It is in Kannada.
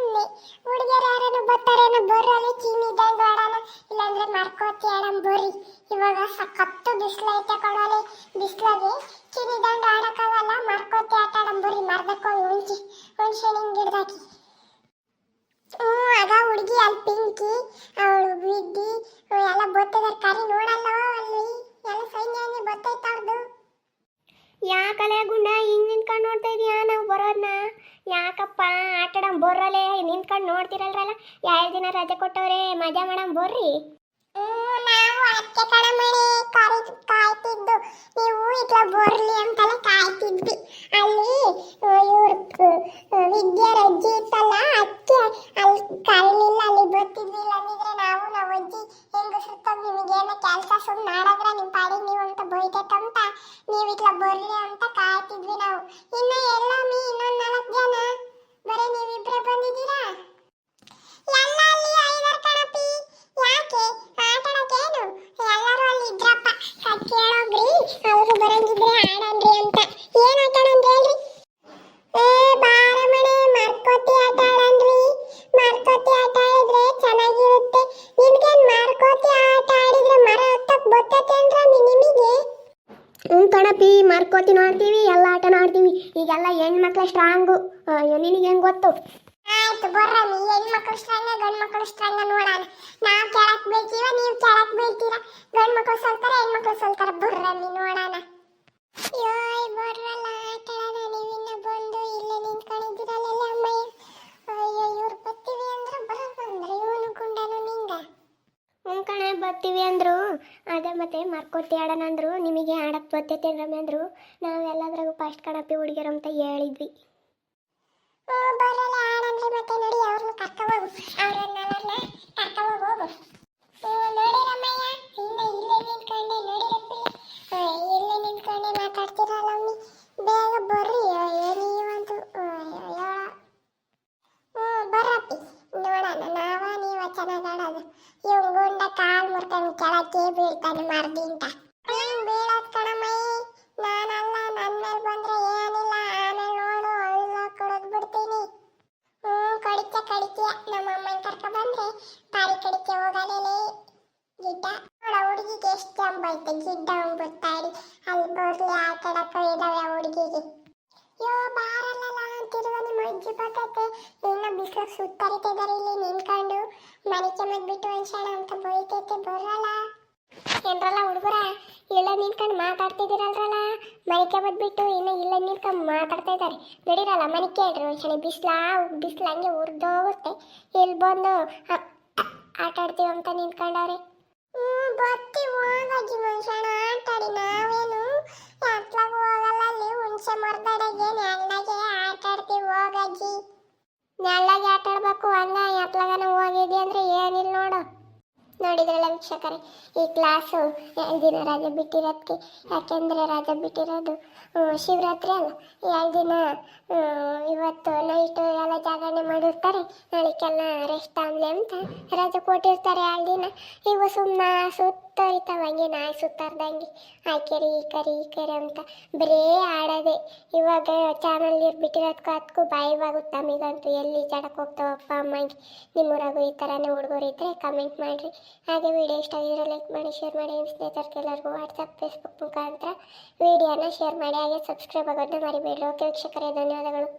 ಸುಮ್ಮನೆ ಹುಡುಗಿಯರು ಯಾರನ್ನು ಬರ್ತಾರೇನೋ ಬರೋಲಿ ಚೀನಿ ದಂಡು ಆಡೋಣ ಇಲ್ಲಾಂದ್ರೆ ಮರ್ಕೋತಿ ಆಡಮ್ ಬರ್ರಿ. ಇವಾಗ ಸಖತ್ತು ಬಿಸಿಲೈತೆ ಕೊಡೋಲಿ, ಬಿಸಿಲಾಗಿ ಚೀನಿ ದಂಡು ಆಡಕ್ಕಾಗಲ್ಲ, ಮರ್ಕೋತಿ ಆಟ ಆಡಮ್ ಬರ್ರಿ. ಮರ್ದಕ್ಕೋಗಿ ಹುಣ್ಸೆಹಣ್ಣಿನ ಗಿಡದಾಕಿ. ಆಗ ಹುಡುಗಿ ಅಲ್ಲಿ ಪಿಂಕಿ ಅವಳು ವಿದ್ದಿ ಎಲ್ಲ ಬರ್ತದಾರ ಕರಿ ನೋಡಲ್ಲ ಅಲ್ಲಿ ಎಲ್ಲ ಸೈನ್ಯ ಬರ್ತೈತಾರ್ದು. ಯಾಕಲೆ ಗುಂಡ ಹಿಂಗ್ ನಿಂತ್ಕೊಂಡು ನೋಡ್ತಾ ಇದೀಯಾ? ನಾವು ಬರೋದ್ನ ಯಾಕಪ್ಪ ಆಟಾಡ ಬರ್ರಲೆ ನಿಂತ್ಕೊಂಡು ನೋಡ್ತಿರಲ್ರಲ್ಲ. 2 ದಿನ ರಜೆ ಕೊಟ್ಟವ್ರೆ, ಮಜಾ ಮಾಡಮ್ ಬರ್ರಿ. ನಾವು ಅದಕ್ಕೆ ಕಣ ಮಣಿ ಕಾಯ್ತಿದ್ದು, ನೀವು ಇಟ್ಲ ಬರ್ಲಿ ಅಂತೆಲ್ಲ ಕಾಯ್ತಿದ್ವಿ. ಅಲ್ಲಿ ಇವ್ರ ವಿದ್ಯಾರ ಅಜ್ಜಿ ಇತ್ತಲ್ಲ, ಅದಕ್ಕೆ ಅಲ್ಲಿ ಕರೀಲಿಲ್ಲ, ಅಲ್ಲಿ ಬರ್ತಿದ್ವಿಲ್ಲ. ಅಂದಿದ್ರೆ ನಾವು ಅಜ್ಜಿ ಹೆಂಗಸ್ರುತ್ತೋ ನಿಮಗೇನೋ ಕೆಲಸ ಸುಮ್ಮನೆ ಆಡೋದ್ರ ನಿಮ್ಮ ಪಾಡಿಗೆ ನೀವು ಅಂತ ಬೈತೈತಂತ ನೀವು ಇಟ್ಲ ಬರ್ಲಿ ಅಂತ ಕಾಯ್ತಿದ್ವಿ ನಾವು. ಇನ್ನು ಎಲ್ಲಮ್ಮಿ ಇನ್ನೊಂದು 4 ಜನ, ಬರೀ ನೀವಿಬ್ರೆ ಬಂದಿದ್ದೀರಾ? ಎಲ್ಲ ಅಲ್ಲಿ 5 ಕಣಪಿ. ಯಾಕೆ ಆಟಾಡಕ್ಕೇನು? ಎಲ್ಲರೂ ಅಲ್ಲಿ ಇದ್ರಪ್ಪ, ಕೇಳೋಗ್ರಿ ಅವರು ಬರಂಗಿದ್ರೆ ಆಡನ್ರಿ ಅಂತ. ಏನ್ ಆಟಾಡಂದ್ರಿ ಹೇಳ್ರಿ? ಬಾರಮಣೆ ಮರ್ಕೋತಿ ಆಟ ಆಡನ್ರಿ. ಮರ್ಕೋತಿ ಆಟ ಆಡಿದ್ರೆ ಚೆನ್ನಾಗಿರುತ್ತೆ. ನಿಮ್ಗೇನ್ ಮರ್ಕೋತಿ ಆಟ ಆಡಿದ್ರೆ ಮರ ಹತ್ತಕ್ ಬರ್ತೇನ್ರಮ್ಮಿ ನಿಮಗೆ? ಕಣಪಿ ಮರ್ಕೋತಿ ನೋಡ್ತೀವಿ, ಎಲ್ಲ ಆಟನ ಆಡ್ತೀವಿ. ಈಗೆಲ್ಲ ಹೆಣ್ಮಕ್ಳ ಸ್ಟ್ರಾಂಗು, ನಿನಗೆ ಹೆಂಗ್ ಗೊತ್ತು? ಆಯ್ತು ಬರ್ರಮ್ಮಿ, ಹೆಣ್ಮಕ್ಳು ಸ್ಟ್ರಾಂಗ ಗಂಡು ಮಕ್ಕಳು ಸ್ಟ್ರಾಂಗ ನೋಡೋಣ. ನಾವು ಕೆಳಕ್ ಬೀಳ್ತೀವ, ನೀವು ಕೆಳಕ್ ಬೀಳ್ತೀರ. ಗಂಡು ಮಕ್ಕಳು ಸಲ್ತಾರೆ, ಹೆಣ್ಮಕ್ಳು ಸಲ್ತಾರೆ. ಬರ್ರಮ್ಮಿ ನೋಡೋಣ. ಯೋಯ್ ಬರ್ರಲ್ಲ ಆಟಾಡೋಣ. ನೀವಿನ್ನ ಬಂದು ಇಲ್ಲೇ ನಿಂತ್ಕೊಂಡಿದ್ದೀರಲ್ಲ ಅಮ್ಮಯ್ಯ. ಅಯ್ಯೋ ಇವ್ರು ಬರ್ತೀವಿ ಅಂದ್ರೆ ಬರೋದಂದ್ರೆ ಇವನು ಗುಂಡನು ನಿಂಗ. ಕಣೆ ಬರ್ತೀವಿ ಅಂದರು. ಅದೇ ಮತ್ತೆ ಮರ್ಕೋತಿ ಆಡೋಣ ಅಂದರು. ನಿಮಗೆ ಆಡಕ್ಕೆ ಬರ್ತೈತೆ ರಮ್ಮೆ ಅಂದರು. ನಾವೆಲ್ಲದ್ರಾಗೂ ಫಸ್ಟ್ ಕಣಪಿ ಹುಡುಗಿಯರು ಅಂತ ಹೇಳಿದ್ವಿ. ಬರಲ್ಲ ಆಡಂದ್ರೆ ಮತ್ತೆ ನೋಡಿ ಅವ್ರನ್ನ ಕರ್ಕೋಬೋಗು, ಅವ್ರನ್ನೆಲ್ಲ ಕರ್ಕೋಬೋಗು. ನೋಡಿ ರಮ್ಮಯ್ಯ, ಹಿಂದೆ ಇಲ್ಲೇ ನಿಂತ್ಕೊಂಡೆ ನೋಡಿರಪ್ಪಿ, ಇಲ್ಲೇ ನಿಂತ್ಕೊಂಡೆ ಮಾತಾಡ್ತಿರಲ್ಲಮ್ಮಿ. ಬೇಗ ಬರ್ರಿ ನೀವಂತೂ. ಬರ್ರಪ್ಪಿ ನೋಡೋಣ, ನೀವ ಚೆನ್ನಾಗಿ ಆಡೋದು. ಇವ್ ಗುಂಡ ಕಾಲ್ ಮುರ್ಕೊಂಡು ಕೆಳಕ್ಕೆ ಬೀಳ್ತಾನೆ ಮರದಿಂದ. ಬೀಳೋದ್ ಕಣಮಯ್ಯ, ನಾನಲ್ಲ, ನನ್ನ ಮೇಲೆ ಬಂದ್ರೆ ಏನಿಲ್ಲ. ಆಮೇಲೆ ನೋಡು ಅಳ್ಳ ಕೊಡೋದ್ ಬಿಡ್ತೀನಿ. ಕಡಿಕೆ ನಮ್ಮ ಅಮ್ಮನ ಕರ್ಕ ಬಂದ್ರೆ ಪಾರಿ ಕಡಿಕೆ ಹೋಗಲೇ ಗಿಡ್ಡ. ನೋಡ ಹುಡುಗಿಗೆ ಎಷ್ಟು ಜಂಬ ಐತೆ, ಗಿಡ್ಡ ಬರ್ತಾಡಿ ಅಲ್ಲಿ ಬರ್ಲಿ ಆಟಾಡಕ ಇದಾವೆ ಹುಡುಗಿಗೆ. ಯೋ ಬಾರಲ್ಲ ಅಂತಿರುವ ನಿಮ್ಮ ಅಜ್ಜಿ ಬರ್ತೈತೆ. ಇನ್ನ ಬಿಸ್ಲಾಗ ಸುತ್ತರಿತಿದ್ದಾರೆ ಇಲ್ಲಿ ನಿಂತ್ಕೊಂಡು. ಮನೆಗೆ ಮದ್ಬಿಟ್ಟು ಅನ್ಸೋಣ ಅಂತ ಬೈತೈತೆ. ಬರಲ್ಲ ಏನ್ರಲ್ಲ ಹುಡುಗರ, ಇಲ್ಲ ನಿಂತ್ಕೊಂಡು ಮಾತಾಡ್ತಿದ್ದೀರಲ್ರಲ್ಲ. ಮನೆಗೆ ಬಂದ್ಬಿಟ್ಟು ಇನ್ನು ಇಲ್ಲ ನಿಂತ್ಕೊಂಡು ಮಾತಾಡ್ತಾ ಇದ್ದಾರೆ. ನಡೀರಲ್ಲ ಮನೆಗೆ ಹೇಳ್ರಿ ಒಂದ್ಸಲ. ಬಿಸಿಲು ಹಂಗೆ ಉರ್ದೋಗುತ್ತೆ. ಇಲ್ಲಿ ಬಂದು ಆಟ ಆಡ್ತೀವಿ ಅಂತ ನಿಂತ್ಕೊಂಡವ್ರೆ. ಬರ್ತೀವಿ ಹೋಗಜ್ಜಿ ಮನುಷ್ಯನ ಆಟಾಡಿ. ನಾವೇನು ಎತ್ಲಾಗ ಹೋಗಲ್ಲ, ಅಲ್ಲಿ ಹುಣಸೆ ಮರದಡೆಗೆ ನೆಲ್ಲಾಗೆ ಆಟ ಆಡ್ತೀವಿ ಹೋಗಜ್ಜಿ. ನೆಲ್ಲಾಗೆ ಆಟ ಆಡ್ಬೇಕು, ಹಂಗ ಎತ್ಲಾಗನ ಹೋಗಿದ್ದಿ ಅಂದ್ರೆ ಏನಿಲ್ಲ ನೋಡು. ನೋಡಿದ್ರಲ್ಲ ವೀಕ್ಷಕರೇ, ಈ ಕ್ಲಾಸು 2 ದಿನ ರಜೆ ಬಿಟ್ಟಿರೋದಕ್ಕೆ. ಯಾಕೆಂದರೆ ರಜೆ ಬಿಟ್ಟಿರೋದು ಶಿವರಾತ್ರಿ ಅಲ್ಲ. 2 ದಿನ ಇವತ್ತು ನೈಟು ಎಲ್ಲ ಜಾಗರಣೆ ಮಾಡಿರ್ತಾರೆ, ನಾಳೆಗೆಲ್ಲ ರೆಸ್ಟ್ ಆಗಲಿ ಅಂತ ರಜೆ ಕೊಟ್ಟಿರ್ತಾರೆ 2 ದಿನ. ಇವು ಸುಮ್ಮನೆ ಸುತ್ತೋಯ್ತಾವ ಹಂಗೆ ನಾಯಿ ಸುತ್ತಾರ್ದಂಗೆ. ಆ ಕೆರೆ ಈ ಕೆರೆ ಅಂತ ಬರೇ ಆಡೋದೆ. ಇವಾಗ ಚಾನಲ್ ನೀರು ಬಿಟ್ಟಿರೋದಕ್ಕೂ ಅದಕ್ಕೂ ಬಾಯಿವಾಗುತ್ತೆ ನಮಗಂತೂ. ಎಲ್ಲಿ ಜಾಡಕ್ಕೆ ಹೋಗ್ತಾವಪ್ಪ ಅಮ್ಮಗೆ. ನಿಮ್ಮೂರಾಗೂ ಈ ಥರನೇ ಹುಡುಗರು ಇದ್ದರೆ ಕಮೆಂಟ್ ಮಾಡಿರಿ. ಹಾಗೆ ವಿಡಿಯೋ ಇಷ್ಟ ಆಗಿದ್ರೆ ಲೈಕ್ ಮಾಡಿ, ಶೇರ್ ಮಾಡಿ. ನಿಮ್ಮ ಸ್ನೇಹಿತರಿಗೆ ಎಲ್ಲರಿಗೂ ವಾಟ್ಸಪ್ ಫೇಸ್ಬುಕ್ ಮುಖಾಂತರ ವಿಡಿಯೋನ ಶೇರ್ ಮಾಡಿ. ಹಾಗೆ ಸಬ್ಸ್ಕ್ರೈಬ್ ಆಗೋದನ್ನ ಮರಿಬೇಡಿ. ಓಕೆ ವೀಕ್ಷಕರೇ, ಧನ್ಯವಾದಗಳು.